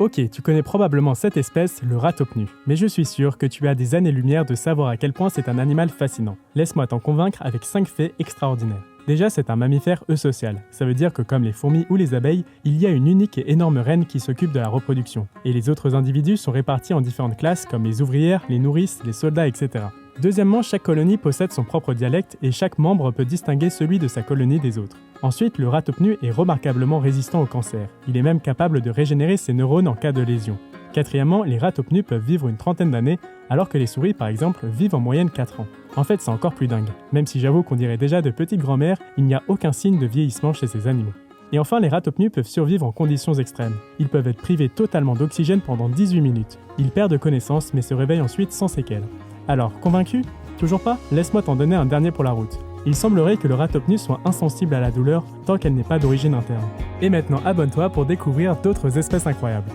Ok, tu connais probablement cette espèce, le ratopnu, mais je suis sûr que tu as des années-lumière de savoir à quel point c'est un animal fascinant. Laisse-moi t'en convaincre avec 5 faits extraordinaires. Déjà, c'est un mammifère eusocial. Ça veut dire que comme les fourmis ou les abeilles, il y a une unique et énorme reine qui s'occupe de la reproduction. Et les autres individus sont répartis en différentes classes comme les ouvrières, les nourrices, les soldats, etc. Deuxièmement, chaque colonie possède son propre dialecte et chaque membre peut distinguer celui de sa colonie des autres. Ensuite, le ratopnu est remarquablement résistant au cancer. Il est même capable de régénérer ses neurones en cas de lésion. Quatrièmement, les ratopnus peuvent vivre une trentaine d'années, alors que les souris, par exemple, vivent en moyenne 4 ans. En fait, c'est encore plus dingue. Même si j'avoue qu'on dirait déjà de petites grand-mères, il n'y a aucun signe de vieillissement chez ces animaux. Et enfin, les ratopnus peuvent survivre en conditions extrêmes. Ils peuvent être privés totalement d'oxygène pendant 18 minutes. Ils perdent connaissance mais se réveillent ensuite sans séquelles. Alors, convaincu? Toujours pas? Laisse-moi t'en donner un dernier pour la route. Il semblerait que le ratopnu soit insensible à la douleur tant qu'elle n'est pas d'origine interne. Et maintenant, abonne-toi pour découvrir d'autres espèces incroyables.